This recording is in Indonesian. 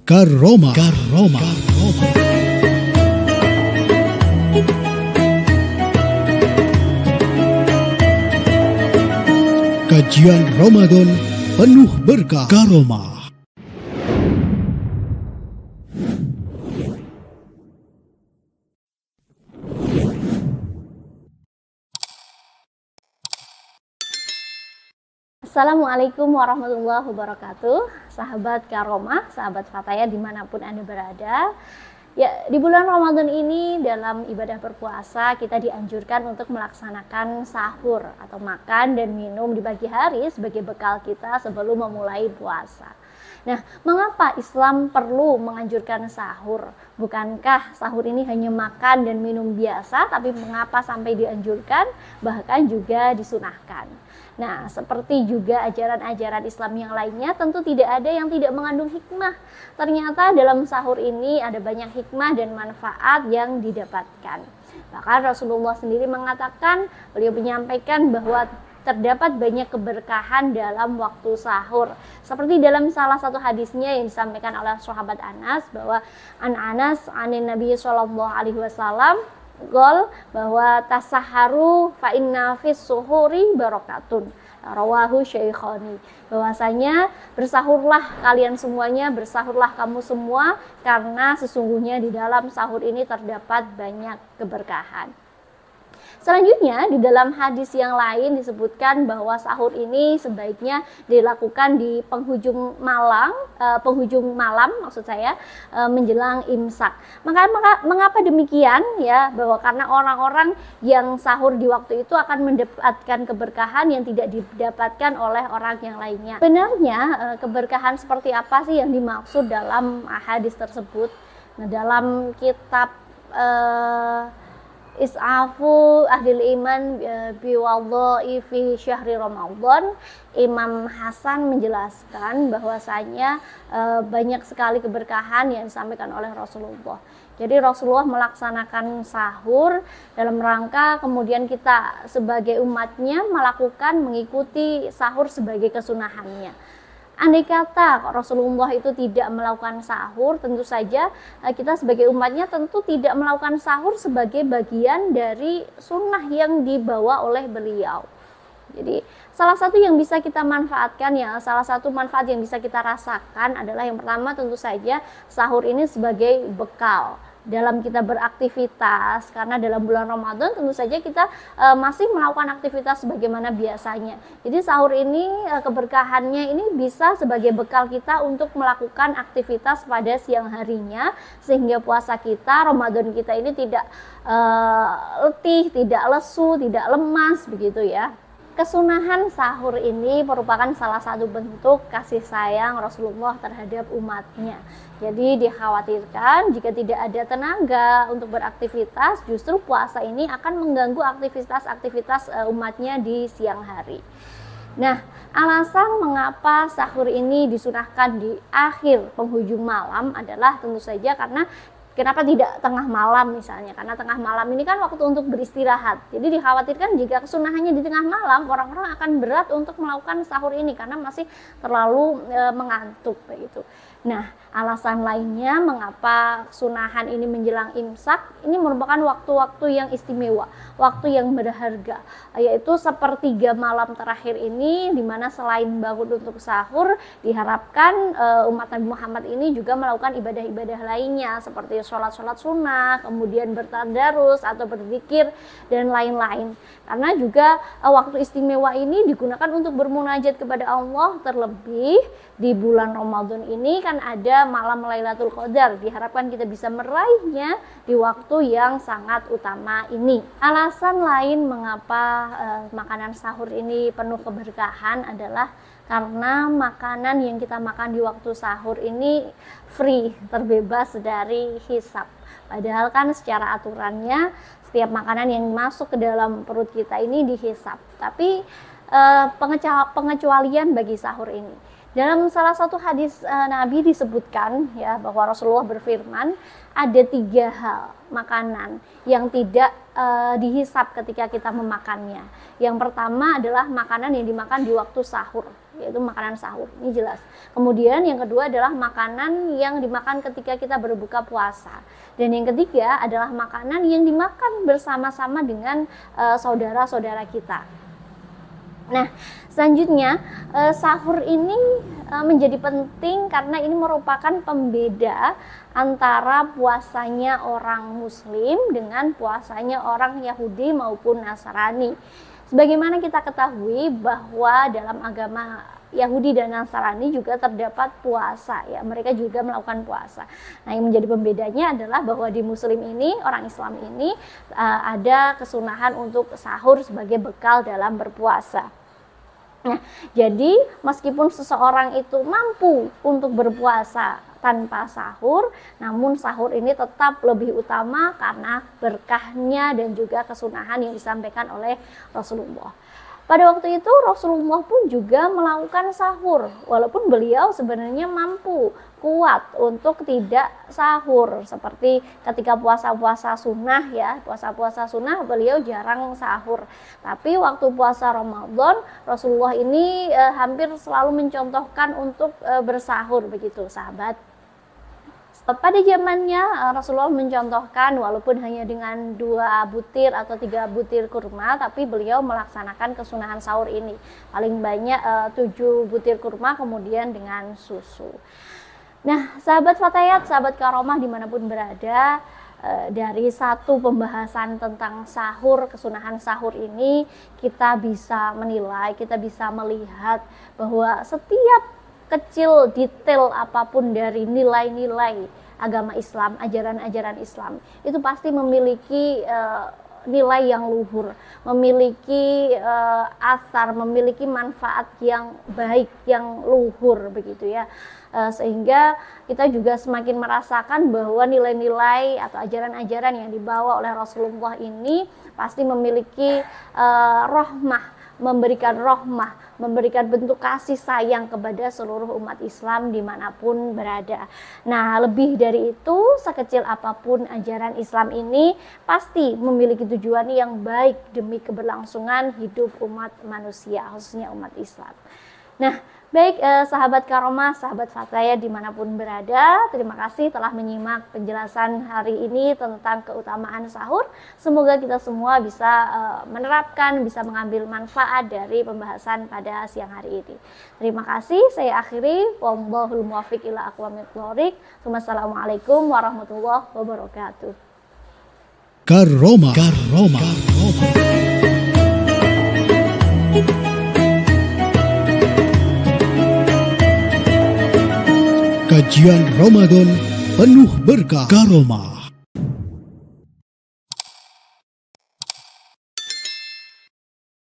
Karoma. Karoma. Kajian Ramadan penuh berkah. Karoma. Assalamualaikum warahmatullahi wabarakatuh. Sahabat Karoma, sahabat Fataya dimanapun Anda berada. Ya, di bulan Ramadan ini dalam ibadah berpuasa kita dianjurkan untuk melaksanakan sahur atau makan dan minum di pagi hari sebagai bekal kita sebelum memulai puasa. Nah, mengapa Islam perlu menganjurkan sahur? Bukankah sahur ini hanya makan dan minum biasa, tapi mengapa sampai dianjurkan, bahkan juga disunahkan? Nah, seperti juga ajaran-ajaran Islam yang lainnya, tentu tidak ada yang tidak mengandung hikmah. Ternyata dalam sahur ini ada banyak hikmah dan manfaat yang didapatkan. Bahkan Rasulullah sendiri mengatakan, beliau menyampaikan bahwa terdapat banyak keberkahan dalam waktu sahur. Seperti dalam salah satu hadisnya yang disampaikan oleh sahabat Anas, bahwa Anas anin Nabi sallallahu alaihi wasallam gol bahwa tasaharu fa inna fis suhuri barakatun, rawahu syaikhani, bahwasanya bersahurlah kalian semuanya, bersahurlah kamu semua, karena sesungguhnya di dalam sahur ini terdapat banyak keberkahan. Selanjutnya di dalam hadis yang lain disebutkan bahwa sahur ini sebaiknya dilakukan di penghujung malam maksud saya, menjelang imsak. Mengapa demikian ya? Bahwa karena orang-orang yang sahur di waktu itu akan mendapatkan keberkahan yang tidak didapatkan oleh orang yang lainnya. Benarnya keberkahan seperti apa sih yang dimaksud dalam hadis tersebut? Nah, dalam kitab Is'afu Ahlil Iman biwadha'i fi syahri Ramadan, Imam Hasan menjelaskan bahwasanya banyak sekali keberkahan yang disampaikan oleh Rasulullah. Jadi Rasulullah melaksanakan sahur dalam rangka kemudian kita sebagai umatnya mengikuti sahur sebagai kesunahannya. Andai kata Rasulullah itu tidak melakukan sahur, tentu saja kita sebagai umatnya tentu tidak melakukan sahur sebagai bagian dari sunnah yang dibawa oleh beliau. Jadi salah satu yang bisa kita manfaatkan ya, salah satu manfaat yang bisa kita rasakan adalah yang pertama tentu saja sahur ini sebagai bekal dalam kita beraktivitas, karena dalam bulan Ramadan tentu saja kita masih melakukan aktivitas sebagaimana biasanya. Jadi sahur ini keberkahannya ini bisa sebagai bekal kita untuk melakukan aktivitas pada siang harinya, sehingga puasa kita, Ramadan kita ini tidak letih, tidak lesu, tidak lemas begitu ya. Kesunahan sahur ini merupakan salah satu bentuk kasih sayang Rasulullah terhadap umatnya. Jadi dikhawatirkan jika tidak ada tenaga untuk beraktivitas, justru puasa ini akan mengganggu aktivitas-aktivitas umatnya di siang hari. Nah, alasan mengapa sahur ini disunahkan di akhir penghujung malam adalah tentu saja karena kenapa tidak tengah malam misalnya? Karena tengah malam ini kan waktu untuk beristirahat. Jadi dikhawatirkan jika kesunahannya di tengah malam, orang-orang akan berat untuk melakukan sahur ini karena masih terlalu mengantuk begitu. Nah, alasan lainnya mengapa sunahan ini menjelang imsak, ini merupakan waktu-waktu yang istimewa, waktu yang berharga, yaitu sepertiga malam terakhir ini, di mana selain bangun untuk sahur, diharapkan umat Nabi Muhammad ini juga melakukan ibadah-ibadah lainnya seperti sholat-sholat sunnah, kemudian bertadarus atau berzikir dan lain-lain. Karena juga waktu istimewa ini digunakan untuk bermunajat kepada Allah, terlebih di bulan Ramadan ini kan ada malam Lailatul Qadar. Diharapkan kita bisa meraihnya di waktu yang sangat utama ini. Alasan lain mengapa makanan sahur ini penuh keberkahan adalah karena makanan yang kita makan di waktu sahur ini free, terbebas dari hisab. Padahal kan secara aturannya setiap makanan yang masuk ke dalam perut kita ini dihisab. Tapi pengecualian bagi sahur ini. Dalam salah satu hadis Nabi disebutkan ya bahwa Rasulullah berfirman, ada 3 hal makanan yang tidak dihisab ketika kita memakannya. Yang pertama adalah makanan yang dimakan di waktu sahur. yaitu makanan sahur. Ini jelas. Kemudian yang kedua adalah makanan yang dimakan ketika kita berbuka puasa. Dan yang ketiga adalah makanan yang dimakan bersama-sama dengan saudara-saudara kita. Nah, selanjutnya sahur ini menjadi penting karena ini merupakan pembeda antara puasanya orang Muslim dengan puasanya orang Yahudi maupun Nasrani. Sebagaimana kita ketahui bahwa dalam agama Yahudi dan Nasrani juga terdapat puasa, ya, mereka juga melakukan puasa. Nah, yang menjadi pembedanya adalah bahwa di Muslim ini, orang Islam ini ada kesunahan untuk sahur sebagai bekal dalam berpuasa. Nah, jadi meskipun seseorang itu mampu untuk berpuasa tanpa sahur, namun sahur ini tetap lebih utama karena berkahnya dan juga kesunahan yang disampaikan oleh Rasulullah. Pada waktu itu Rasulullah pun juga melakukan sahur, walaupun beliau sebenarnya mampu, kuat untuk tidak sahur. Seperti ketika puasa-puasa sunnah, ya, puasa-puasa sunnah beliau jarang sahur. Tapi waktu puasa Ramadan, Rasulullah ini hampir selalu mencontohkan untuk bersahur, begitu sahabat. Pada zamannya Rasulullah mencontohkan walaupun hanya dengan 2 butir atau 3 butir kurma, tapi beliau melaksanakan kesunahan sahur ini. Paling banyak 7 butir kurma kemudian dengan susu. Nah, sahabat Fatayat, sahabat Karomah dimanapun berada, dari satu pembahasan tentang sahur, kesunahan sahur ini kita bisa menilai, kita bisa melihat bahwa setiap kecil detail apapun dari nilai-nilai agama Islam, ajaran-ajaran Islam itu pasti memiliki nilai yang luhur, memiliki asar, memiliki manfaat yang baik, yang luhur, begitu ya. Sehingga kita juga semakin merasakan bahwa nilai-nilai atau ajaran-ajaran yang dibawa oleh Rasulullah ini pasti memiliki rahmah, memberikan bentuk kasih sayang kepada seluruh umat Islam dimanapun berada. Nah, lebih dari itu, sekecil apapun ajaran Islam ini pasti memiliki tujuan yang baik demi keberlangsungan hidup umat manusia, khususnya umat Islam. Nah, baik sahabat Karomah, sahabat Fatayat dimanapun berada, terima kasih telah menyimak penjelasan hari ini tentang keutamaan sahur. Semoga kita semua bisa menerapkan, bisa mengambil manfaat dari pembahasan pada siang hari ini. Terima kasih, saya akhiri. Wallahul muwaffiq ila aqwamit thoriq. Wassalamualaikum warahmatullahi wabarakatuh. Karomah. Kajian Ramadan penuh berkah. Karomah.